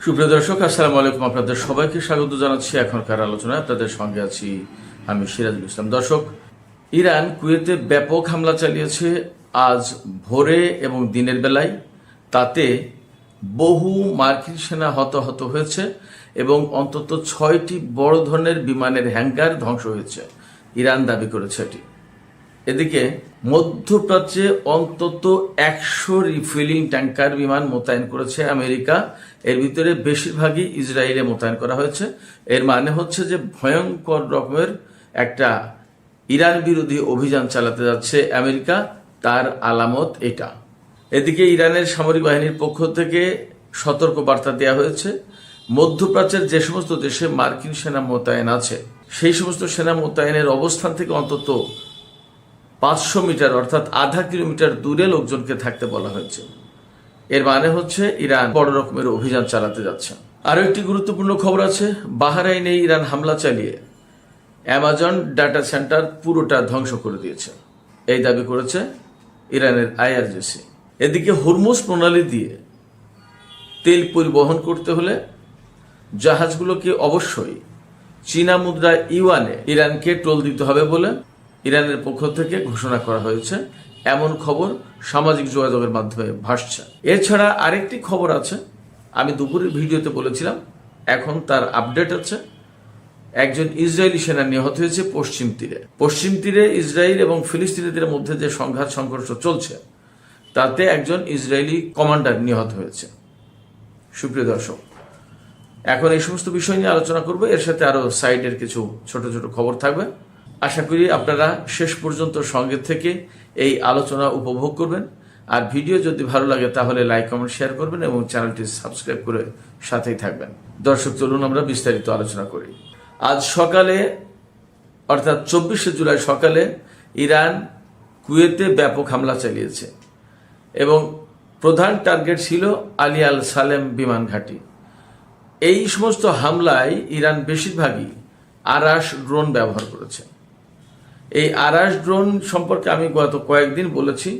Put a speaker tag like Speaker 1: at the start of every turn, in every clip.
Speaker 1: সুপ্রিয় দর্শক, আসসালামু আলাইকুম। আপনাদের সবাইকে স্বাগত জানাচ্ছি এখনকার আলোচনায়। আপনাদের সঙ্গে আছি আমি সিরাজুল ইসলাম। দর্শক, ইরান কুয়েতে ব্যাপক হামলা চালিয়েছে আজ ভোরে এবং দিনের বেলায়। তাতে বহু মার্কিন সেনা হতাহত হয়েছে এবং অন্তত 6টি বড় ধরনের বিমানের হ্যাঙ্গার ধ্বংস হয়েছে, ইরান দাবি করেছে এটি। এদিকে মধ্যপ্রাচ্যে অন্তত 100 রিফিলিং ট্যাঙ্কার বিমান মোতায়েন করেছে আমেরিকা। এর ভিতরে বেশিরভাগই ইসরায়েলে মোতায়েন করা হয়েছে। এর মানে হচ্ছে যে ভয়ঙ্কর রকমের একটা ইরান বিরোধী অভিযান চালাতে যাচ্ছে আমেরিকা, তার আলামত এটা। এদিকে ইরানের সামরিক বাহিনীর পক্ষ থেকে সতর্ক বার্তা দেওয়া হয়েছে, মধ্যপ্রাচ্যের যে সমস্ত দেশে মার্কিন সেনা মোতায়েন আছে সেই সমস্ত সেনা মোতায়েনের অবস্থান থেকে অন্তত 500 মিটার অর্থাৎ আধা কিলোমিটার দূরে লোকজনকে থাকতে বলা হয়েছে। এর মানে হচ্ছে ইরান বড় রকমের অভিযান চালাতে যাচ্ছে। আরও একটি গুরুত্বপূর্ণ খবর আছে, বাহরাইনে ইরান হামলা চালিয়ে অ্যামাজন ডাটা সেন্টার পুরোটা ধ্বংস করে দিয়েছে, এই দাবি করেছে ইরানের আইআরজিসি। এদিকে হরমুজ প্রণালী দিয়ে তেল পরিবহন করতে হলে জাহাজগুলোকে অবশ্যই চীনা মুদ্রা ইউয়ানে ইরানকে টোল দিতে হবে বলে ইরানের পক্ষ থেকে ঘোষণা করা হয়েছে, এমন খবর সামাজিক যোগাযোগের মাধ্যমে ভাসছে। এছাড়া আরেকটি খবর আছে, আমি দুপুরের ভিডিওতে বলেছিলাম, এখন তার আপডেট আছে। একজন ইসরায়েলি সেনা নিহত হয়েছে পশ্চিম তীরে ইসরায়েল এবং ফিলিস্তিনিদের মধ্যে যে সংঘাত সংঘর্ষ চলছে তাতে একজন ইসরায়েলি কমান্ডার নিহত হয়েছে। সুপ্রিয় দর্শক, এখন এই সমস্ত বিষয় নিয়ে আলোচনা করব, এর সাথে আরো সাইডের কিছু ছোট ছোট খবর থাকবে। আশা করি আপনারা শেষ পর্যন্ত সঙ্গে থেকে এই আলোচনা উপভোগ করবেন। আর ভিডিও যদি ভালো লাগে তাহলে লাইক কমেন্ট শেয়ার করবেন এবং চ্যানেলটি সাবস্ক্রাইব করে সাথেই থাকবেন। দর্শক, চলুন আমরা বিস্তারিত আলোচনা করি। আজ সকালে অর্থাৎ 24শে জুলাই সকালে ইরান কুয়েতে ব্যাপক হামলা চালিয়েছে এবং প্রধান টার্গেট ছিল আলী আল সালেম বিমান ঘাঁটি। এই সমস্ত হামলায় ইরান বেশিরভাগই আরাস ড্রোন ব্যবহার করেছে। এই আরাস ড্রোন সম্পর্কে আমি গত কয়েকদিন বলেছি,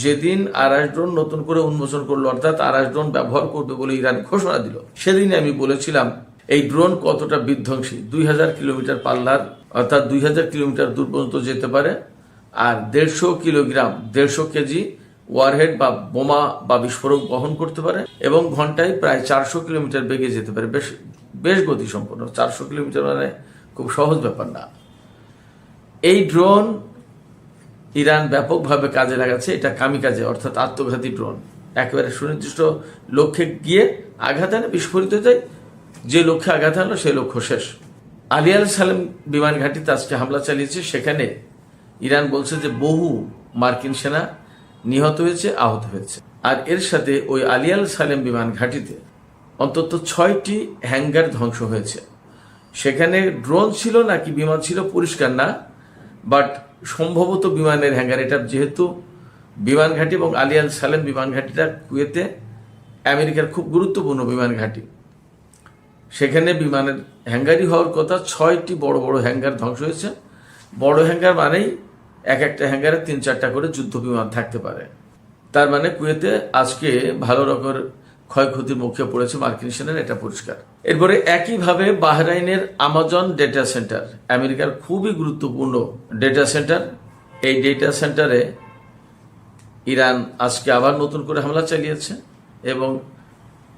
Speaker 1: যেদিন আরাস ড্রোন নতুন করে উন্মোচন করলো অর্থাৎ আরাস ড্রোন ব্যবহার করবে বলে ইরান ঘোষণা দিল, সেদিনে আমি বলেছিলাম এই ড্রোন কতটা বিধ্বংসী। 2000 কিলোমিটার পাল্লার অর্থাৎ 2000 কিলোমিটার দূর পর্যন্ত যেতে পারে, আর 150 কেজি ওয়ারহেড বা বোমা বা বিস্ফোরক বহন করতে পারে এবং ঘন্টায় প্রায় 400 কিলোমিটার বেগে যেতে পারে। বেশ গতিসম্পন্ন। 400 কিলোমিটার মানে খুব সহজ ব্যাপার না। এই ড্রোন ইরান ব্যাপকভাবে কাজে লাগাচ্ছে। এটা কামিকাজে অর্থাৎ আত্মঘাতী ড্রোন, একেবারে সুনির্দিষ্ট লক্ষ্যে গিয়ে আঘাত আনে, বিস্ফোরিত যায়, যে লক্ষ্যে আঘাত আনলো সেই লক্ষ্য শেষ। আলী আল সালেম বিমান ঘাঁটিতে আজকে হামলা চালিয়েছে। সেখানে ইরান বলছে যে বহু মার্কিন সেনা নিহত হয়েছে, আহত হয়েছে। আর এর সাথে ওই আলী আল সালেম বিমান ঘাঁটিতে অন্তত 6টি হ্যাঙ্গার ধ্বংস হয়েছে। সেখানে ড্রোন ছিল নাকি বিমান ছিল পরিষ্কার না, বাট সম্ভবত বিমানের হ্যাঙ্গার। এটা যেহেতু বিমান ঘাঁটি এবং আলী আল সালেম বিমান ঘাঁটিটা কুয়েতে আমেরিকার খুব গুরুত্বপূর্ণ বিমান ঘাঁটি, সেখানে বিমানের হ্যাঙ্গারই হওয়ার কথা। 6টি বড় বড় হ্যাঙ্গার ধ্বংস হয়েছে। বড় হ্যাঙ্গার মানেই একটা হ্যাঙ্গারে 3-4টা করে যুদ্ধ বিমান থাকতে পারে। তার মানে কুয়েতে আজকে ভালো রকমের ক্ষয়ক্ষতির মুখে পড়েছে মার্কিন সেনার, এটা পরিষ্কার। এরপরে একইভাবে বাহরাইনের আমাজন ডেটা সেন্টার, আমেরিকার খুবই গুরুত্বপূর্ণ ডেটা সেন্টার, এই ডেটা সেন্টারে ইরান আজকে আবার নতুন করে হামলা চালিয়েছে এবং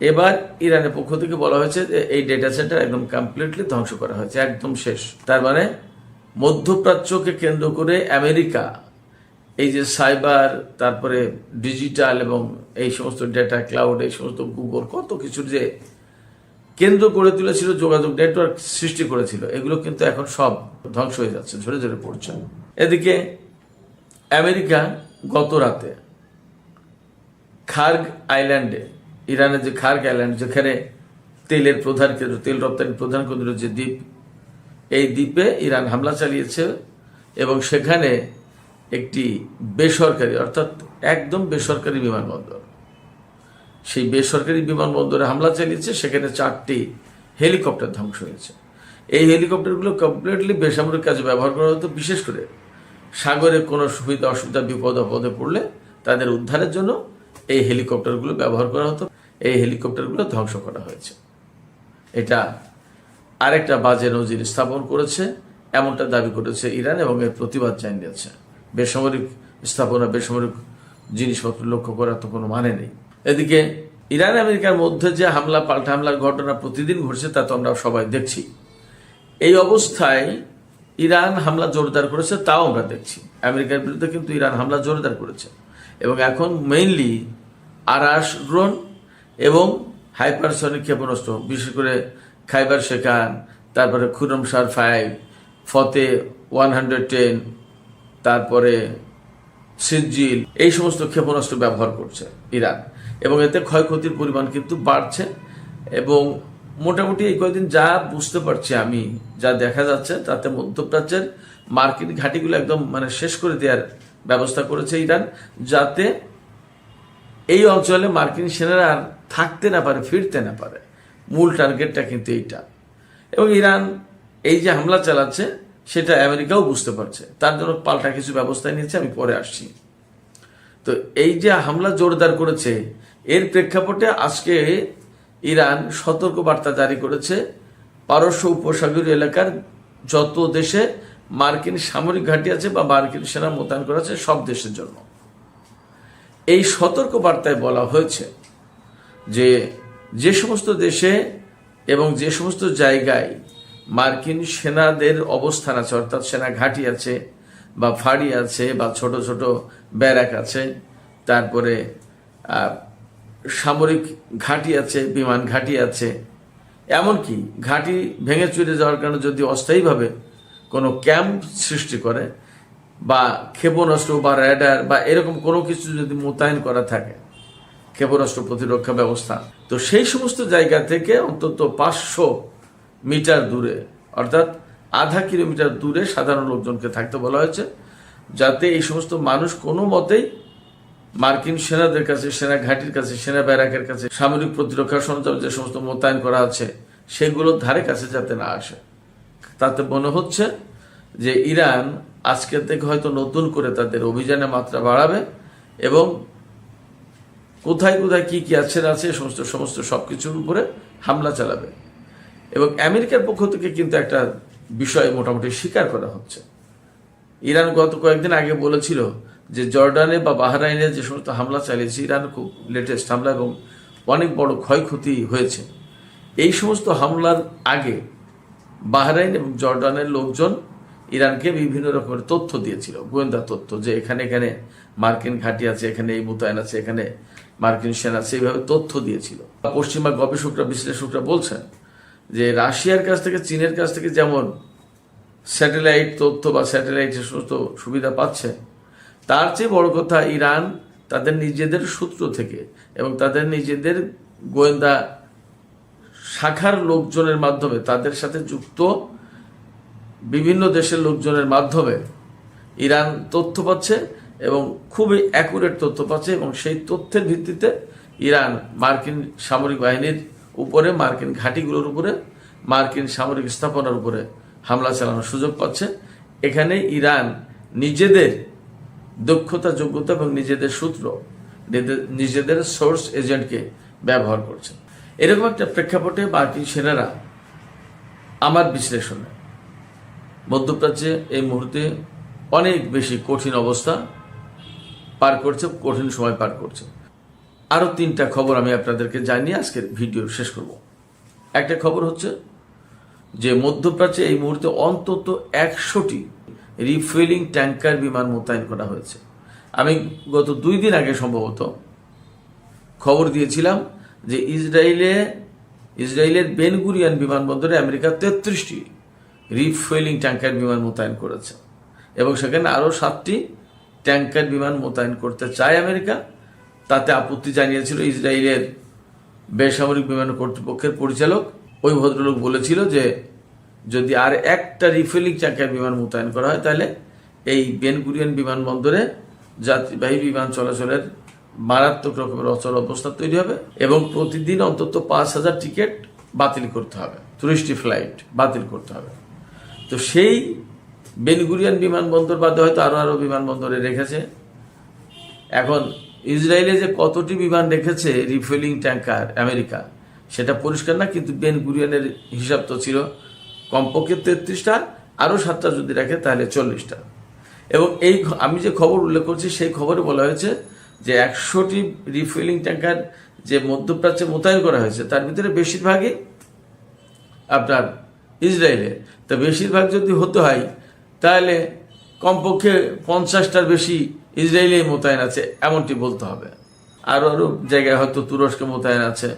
Speaker 1: এবার ইরানের পক্ষ থেকে বলা হয়েছে যে এই ডেটা সেন্টার একদম কমপ্লিটলি ধ্বংস করা হয়েছে, একদম শেষ। তার মানে মধ্যপ্রাচ্যকে কেন্দ্র করে আমেরিকা এই যে সাইবার, তারপরে ডিজিটাল এবং এই সমস্ত ডেটা ক্লাউড, এই সমস্ত গুগল, কত কিছুর যে কেন্দ্র করে তুলেছিল, যোগাযোগ নেটওয়ার্ক সৃষ্টি করেছিল, এগুলো কিন্তু এখন সব ধ্বংস হয়ে যাচ্ছে, ঝরে ঝরে পড়ছে। এদিকে আমেরিকা গত রাতে খার্গ আইল্যান্ডে, ইরানের যে খার্গ আইল্যান্ড, যেখানে তেলের প্রধান কেন্দ্র, তেল রপ্তানির প্রধান কেন্দ্র যে দ্বীপ, এই দ্বীপে ইরান হামলা চালিয়েছে এবং সেখানে একটি বেসরকারি অর্থাৎ একদম বেসরকারি বিমানবন্দর, সেই বেসরকারি বিমানবন্দরে হামলা চালিয়েছে। সেখানে 4টি হেলিকপ্টার ধ্বংস হয়েছে। এই হেলিকপ্টারগুলো কমপ্লিটলি বেসামরিক কাজে ব্যবহার করা হতো, বিশেষ করে সাগরে কোনো সুবিধা অসুবিধা বিপদ আপদে পড়লে তাদের উদ্ধারের জন্য এই হেলিকপ্টারগুলো ব্যবহার করা হতো। এই হেলিকপ্টারগুলো ধ্বংস করা হয়েছে। এটা আরেকটা বাজে নজির স্থাপন করেছে এমনটা দাবি করেছে ইরান এবং এর প্রতিবাদ জানিয়েছে। বেসামরিক স্থাপনা, বেসামরিক জিনিসপত্র লক্ষ্য করার তো কোনো মানে নেই। এদিকে ইরান আমেরিকার মধ্যে যে হামলা পাল্টা হামলার ঘটনা প্রতিদিন ঘটছে তা তো আমরা সবাই দেখছি। এই অবস্থায় ইরান হামলা জোরদার করেছে, তাও আমরা দেখছি। আমেরিকার বিরুদ্ধে কিন্তু ইরান হামলা জোরদার করেছে এবং এখন মেইনলি আরাস ড্রোন এবং হাইপারসনিক ক্ষেপণাস্ত্র, বিশেষ করে খাইবার শেখান, তারপরে খুরমশার 5, ফতে 110, তারপরে সিজিল, এই সমস্ত ক্ষেপণাস্ত্র ব্যবহার করছে ইরান এবং এতে ক্ষয়ক্ষতির পরিমাণ কিন্তু বাড়ছে। এবং মোটামুটি এই কয়েকদিন যা বুঝতে পারছি আমি, যা দেখা যাচ্ছে তাতে মধ্যপ্রাচ্যের মার্কিন ঘাঁটিগুলো একদম শেষ করে দেওয়ার ব্যবস্থা করেছে ইরান, যাতে এই অঞ্চলে মার্কিন সেনারা আর থাকতে না পারে, ফিরতে না পারে। মূল টার্গেটটা কিন্তু এইটা। এবং ইরান এই যে হামলা চালাচ্ছে সেটা আমেরিকাও বুঝতে পারছে, তার জন্য পাল্টা কিছু ব্যবস্থা নিয়েছে, আমি পরে আসছি। তো এই যে হামলা জোরদার করেছে, এর প্রেক্ষাপটে আজকে ইরান সতর্ক বার্তা জারি করেছে পারস্য উপসাগরীয় এলাকার যত দেশে মার্কিন সামরিক ঘাঁটি আছে বা মার্কিন সেনা মোতায়েন করা আছে সব দেশের জন্য। এই সতর্ক বার্তায় বলা হয়েছে যে যে সমস্ত দেশে এবং যে সমস্ত জায়গায় মার্কিন সেনাদের অবস্থান আছে, অর্থাৎ সেনা ঘাঁটি আছে বা ফাঁড়ি আছে বা ছোট ছোট ব্যারাক আছে, তারপরে সামরিক ঘাঁটি আছে, বিমান ঘাঁটি আছে, এমনকি ঘাঁটি ভেঙে চুরে যাওয়ার কারণে যদি অস্থায়ীভাবে কোনো ক্যাম্প সৃষ্টি করে বা ক্ষেপণাস্ত্র বা র্যাডার বা এরকম কোনো কিছু যদি মোতায়েন করা থাকে, ক্ষেপণাস্ত্র প্রতিরক্ষা ব্যবস্থা, তো সেই সমস্ত জায়গা থেকে অন্তত 500 মিটার দূরে, অর্থাৎ আধা কিলোমিটার দূরে সাধারণ লোকজনকে থাকতে বলা হয়েছে, যাতে এই সমস্ত মানুষ কোনো মতেই মার্কিন সেনাদের কাছে, সেনা ঘাঁটির কাছে, সেনা ব্যারাকের কাছে, সামরিক প্রতিরক্ষা সরঞ্জাম যে সমস্ত মোতায়েন করা আছে সেগুলোর ধারে কাছে যাতে না আসে। তাতে মনে হচ্ছে যে ইরান আজকে থেকে হয়তো নতুন করে তাদের অভিযানের মাত্রা বাড়াবে এবং কোথায় কোথায় কি কি আছে না আছে সমস্ত সবকিছুর উপরে হামলা চালাবে। এবং আমেরিকার পক্ষ থেকে কিন্তু একটা বিষয় মোটামুটি স্বীকার করা হচ্ছে। ইরান গত কয়েকদিন আগে বলেছিল যে জর্ডানে বা বাহরাইনে যে সমস্ত হামলা চালিয়েছে ইরান, খুব লেটেস্ট হামলা এবং অনেক বড় ক্ষয়ক্ষতি হয়েছে। এই সমস্ত হামলার আগে বাহরাইন এবং জর্ডানের লোকজন ইরানকে বিভিন্ন রকমের তথ্য দিয়েছিল, গোয়েন্দা তথ্য, যে এখানে এখানে মার্কিন ঘাঁটি আছে, এখানে এই মোতায়েন আছে, এখানে মার্কিন সেনা আছে, এইভাবে তথ্য দিয়েছিল। পশ্চিমা গবেষকরা, বিশ্লেষকরা বলছেন যে রাশিয়ার কাছ থেকে, চীনের কাছ থেকে যেমন স্যাটেলাইট তথ্য বা স্যাটেলাইটের সমস্ত সুবিধা পাচ্ছে, তার চেয়ে বড় কথা ইরান তাদের নিজেদের সূত্র থেকে এবং তাদের নিজেদের গোয়েন্দা শাখার লোকজনের মাধ্যমে, তাদের সাথে যুক্ত বিভিন্ন দেশের লোকজনের মাধ্যমে ইরান তথ্য পাচ্ছে এবং খুবই অ্যাকুরেট তথ্য পাচ্ছে। এবং সেই তথ্যের ভিত্তিতে ইরান মার্কিন সামরিক বাহিনীর উপরে, মার্কিন ঘাঁটিগুলোর উপরে, মার্কিন সামরিক স্থাপনার উপরে হামলা চালানোর সুযোগ পাচ্ছে। এখানে ইরান নিজেদের দক্ষতা, যোগ্যতা এবং নিজেদের সূত্র, নিজেদের সোর্স এজেন্টকে ব্যবহার করছে। এরকম একটা প্রেক্ষাপটে মার্কিন সেনারা, আমার বিশ্লেষণে, মধ্যপ্রাচ্যে এই মুহূর্তে অনেক বেশি কঠিন অবস্থা পার করছে, কঠিন সময় পার করছে। আরও 3টা খবর আমি আপনাদেরকে জানিয়ে আজকের ভিডিও শেষ করব। একটা খবর হচ্ছে যে মধ্যপ্রাচ্যে এই মুহূর্তে অন্তত 100টি রিফুয়েলিং ট্যাঙ্কার বিমান মোতায়েন করা হয়েছে। আমি গত 2 দিন আগে সম্ভবত খবর দিয়েছিলাম যে ইসরায়েলের বেন গুরিয়ন বিমানবন্দরে আমেরিকা 33টি রিফুয়েলিং ট্যাঙ্কার বিমান মোতায়েন করেছে এবং সেখানে আরও 7টি ট্যাঙ্কার বিমান মোতায়েন করতে চায় আমেরিকা। তাতে আপত্তি জানিয়েছিল ইসরায়েলের বেসামরিক বিমান কর্তৃপক্ষের পরিচালক। ওই ভদ্রলোক বলেছিল যে যদি আর একটা রিফুয়েলিং ট্যাঙ্কার বিমান মোতায়েন করা হয় তাহলে এই বেন গুরিয়ন বিমানবন্দরে যাত্রীবাহী বিমান চলাচলের মারাত্মক রকমের অচল অবস্থা তৈরি হবে এবং প্রতিদিন অন্তত 5,000 টিকিট বাতিল করতে হবে, 30টি ফ্লাইট বাতিল করতে হবে। তো সেই বেন গুরিয়ন বিমানবন্দর বাদে হয়তো আরো বিমানবন্দরে রেখেছে। এখন ইসরায়েলে যে কতটি বিমান রেখেছে রিফুয়েলিং ট্যাঙ্কার আমেরিকা সেটা পরিষ্কার না, কিন্তু বেন গুরিয়নের হিসাব তো ছিল কমপক্ষে 33টা, আরও 7টা যদি রাখে তাহলে 40টা। এবং আমি যে খবর উল্লেখ করছি সেই খবরে বলা হয়েছে যে 100টি রিফুয়েলিং ট্যাঙ্কার যে মধ্যপ্রাচ্যে মোতায়েন করা হয়েছে তার ভিতরে বেশিরভাগই আপনার ইসরায়েলে। তো বেশিরভাগ যদি হতে হয় তাহলে কমপক্ষে 50টার বেশি ইসরায়েলে মোতায়েন আছে এমনটি বলতে হবে। আরও জায়গায় হয়তো তুরস্কে মোতায়েন আছে,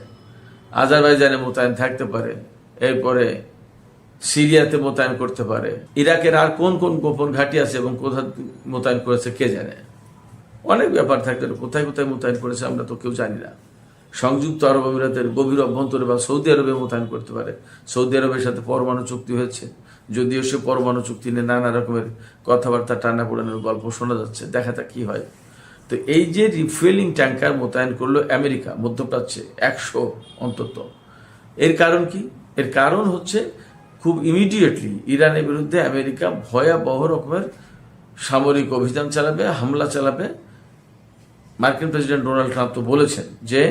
Speaker 1: আজারবাইজানে মোতায়েন থাকতে পারে, এরপরে সিরিয়াতে মোতায়েন করতে পারে, ইরাকের আর কোন কোন গোপন ঘাঁটি আছে এবং কোথায় মোতায়েন করেছে কে জানে। অনেক ব্যাপার থাকতে কোথায় কোথায় মোতায়েন করেছে আমরা তো কেউ জানি না। সংযুক্ত আরব আমিরাতের গভীর অভ্যন্তরে বা সৌদি আরবে মোতায়েন করতে পারে। সৌদি আরবের সাথে পরমাণু চুক্তি হয়েছে, যদিও সে পরমাণু চুক্তি নিয়ে নানা রকমের কথাবার্তা টানা পোড়ানোর গল্প শোনা যাচ্ছে, দেখা যাক কি হয়। তো এই যে রিফুয়েলিং ট্যাঙ্কার মোতায়েন করলো আমেরিকা মধ্যপ্রাচ্যে 100 অন্তত, এর কারণ কি? এর কারণ হচ্ছে খুব ইমিডিয়েটলি ইরানের বিরুদ্ধে আমেরিকা ভয়াবহ রকমের সামরিক অভিযান চালাবে, হামলা চালাবে। মার্কিন প্রেসিডেন্ট ডোনাল্ড ট্রাম্প তো বলেছেন যে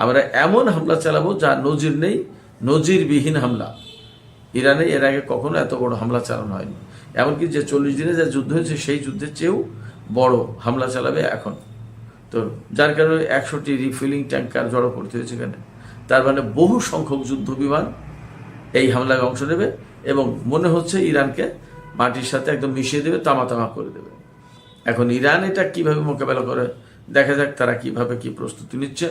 Speaker 1: আমরা এমন হামলা চালাবো যা নজির নেই, নজিরবিহীন হামলা। ইরানে এর আগে কখনো এত বড় হামলা চালানো হয়নি। এমনকি যে 40 দিনে যা যুদ্ধ হয়েছে সেই যুদ্ধের চেয়েও বড় হামলা চালাবে এখন। তো যার কারণে 100টি রিফিলিং ট্যাঙ্কার জড়ো করতে হয়েছে এখানে। তার মানে বহু সংখ্যক যুদ্ধ বিমান এই হামলায় অংশ নেবে এবং মনে হচ্ছে ইরানকে মাটির সাথে একদম মিশিয়ে দেবে, তামা তামা করে দেবে। এখন ইরান এটা কিভাবে মোকাবেলা করে দেখা যাক, তারা কিভাবে কি প্রস্তুতি নিচ্ছে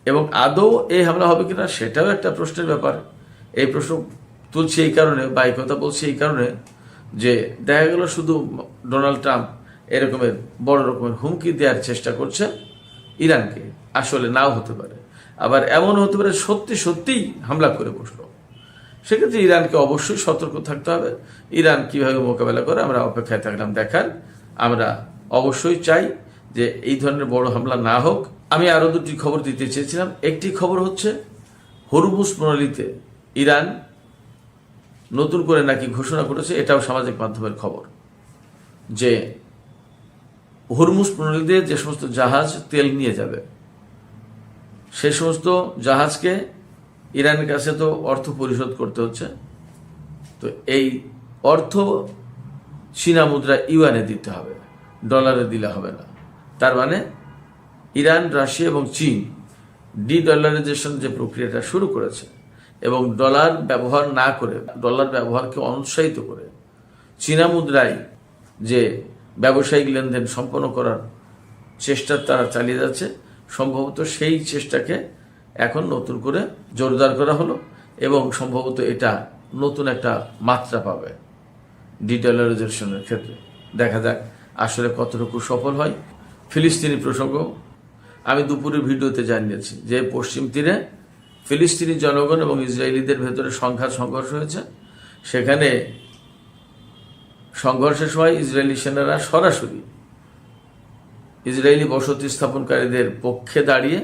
Speaker 1: এবং আদৌ এই হামলা হবে কিনা সেটাও একটা প্রশ্নের ব্যাপার। এই প্রশ্ন তুলছি এই কারণে বা এই কথা বলছি এই কারণে যে দেখা গেল শুধু ডোনাল্ড ট্রাম্প এরকমের বড় রকমের হুমকি দেওয়ার চেষ্টা করছে ইরানকে, আসলে নাও হতে পারে। আবার এমন হতে পারে সত্যি সত্যিই হামলা করে বসলো। সেক্ষেত্রে ইরানকে অবশ্যই সতর্ক থাকতে হবে। ইরান কিভাবে মোকাবেলা করে আমরা অপেক্ষায় থাকলাম দেখার। আমরা অবশ্যই চাই যে এই ধরনের বড় হামলা না হোক। আমি আরও দুটি খবর দিতে চেয়েছিলাম। একটি খবর হচ্ছে হরমুজ প্রণালীতে ইরান নতুন করে নাকি ঘোষণা করেছে, এটাও সামাজিক মাধ্যমের খবর, যে হরমুজ প্রণালীতে যে সমস্ত জাহাজ তেল নিয়ে যাবে সে সমস্ত জাহাজকে ইরানের কাছে তো অর্থ পরিশোধ করতে হচ্ছে। তো এই অর্থ চীনা মুদ্রা ইউয়ানে দিতে হবে, ডলারে দিলে হবে না। তার মানে ইরান, রাশিয়া এবং চীন ডলারাইজেশন যে প্রক্রিয়াটা শুরু করেছে এবং ডলার ব্যবহার না করে, ডলার ব্যবহারকে অনুৎসাহিত করে চীনা মুদ্রায় যে ব্যবসায়িক লেনদেন সম্পন্ন করার চেষ্টা তারা চালিয়ে যাচ্ছে, সম্ভবত সেই চেষ্টাকে এখন নতুন করে জোরদার করা হলো এবং সম্ভবত এটা নতুন একটা মাত্রা পাবে ডলারাইজেশনের ক্ষেত্রে। দেখা যাক আসলে কতটুকু সফল হয়। ফিলিস্তিনি প্রসঙ্গ আমি দুপুরের ভিডিওতে জানিয়েছি যে পশ্চিম তীরে ফিলিস্তিনি জনগণ এবং ইসরায়েলিদের ভেতরে সংঘর্ষ হয়েছে। সেখানে সংঘর্ষের সময় ইসরায়েলি সেনারা সরাসরি ইসরায়েলি বসতি স্থাপনকারীদের পক্ষে দাঁড়িয়ে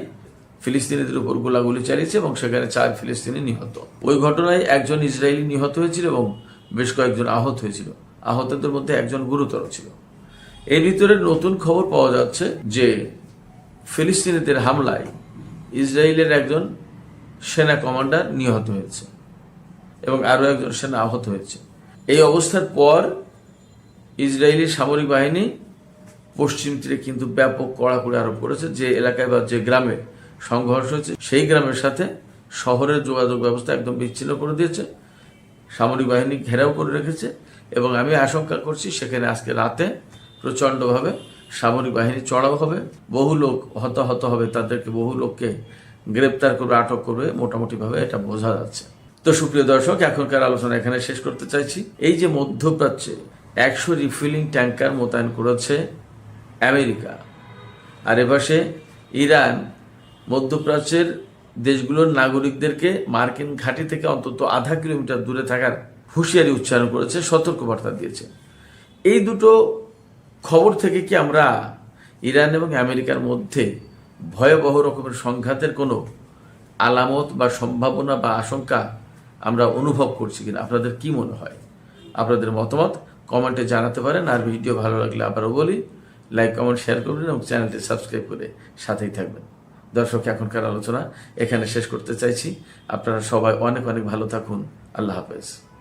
Speaker 1: ফিলিস্তিনিদের উপর গোলাগুলি চালিয়েছে এবং সেখানে 4 ফিলিস্তিনি নিহত। ওই ঘটনায় একজন ইসরায়েলি নিহত হয়েছিল এবং বেশ কয়েকজন আহত হয়েছিল। আহতদের মধ্যে একজন গুরুতর ছিল। এর ভিতরে নতুন খবর পাওয়া যাচ্ছে যে ফিলিস্তিনিদের হামলায় ইসরায়েলের একজন সেনা কমান্ডার নিহত হয়েছে এবং আরও একজন সেনা আহত হয়েছে। এই অবস্থার পর ইসরায়েলি সামরিক বাহিনী পশ্চিম তীরে কিন্তু ব্যাপক কড়াকড়ি আরোপ করেছে। যে এলাকায় বা যে গ্রামে সংঘর্ষ হয়েছে সেই গ্রামের সাথে শহরের যোগাযোগ ব্যবস্থা একদম বিচ্ছিন্ন করে দিয়েছে, সামরিক বাহিনী ঘেরাও করে রেখেছে এবং আমি আশঙ্কা করছি সেখানে আজকে রাতে প্রচণ্ডভাবে সামরিক বাহিনী চড়াও হবে, বহু লোক হতাহত হবে, তাদেরকে বহু লোককে গ্রেপ্তার করবে, আটক করবে, মোটামুটিভাবে এটা বোঝা যাচ্ছে। তো সুপ্রিয় দর্শক, এখনকার আলোচনা এখানে শেষ করতে চাইছি। এই যে মধ্যপ্রাচ্যে 100 রিফিলিং ট্যাঙ্কার মোতায়েন করেছে আমেরিকা, আর এপাশে ইরান মধ্যপ্রাচ্যের দেশগুলোর নাগরিকদেরকে মার্কিন ঘাঁটি থেকে অন্তত আধা কিলোমিটার দূরে থাকার হুঁশিয়ারি উচ্চারণ করেছে, সতর্কবার্তা দিয়েছে। এই দুটো খবর থেকে কি আমরা ইরান এবং আমেরিকার মধ্যে ভয়াবহ রকমের সংঘাতের কোনো আলামত বা সম্ভাবনা বা আশঙ্কা আমরা অনুভব করছি কিনা? আপনাদের কি মনে হয়? আপনাদের মতামত কমেন্টে জানাতে পারেন। আর ভিডিও ভালো লাগলে আবারও বলি, লাইক কমেন্ট শেয়ার করবেন এবং চ্যানেলটি সাবস্ক্রাইব করে সাথেই থাকবেন। দর্শক, এখনকার আলোচনা এখানে শেষ করতে চাইছি। আপনারা সবাই অনেক অনেক ভালো থাকুন। আল্লাহ হাফেজ।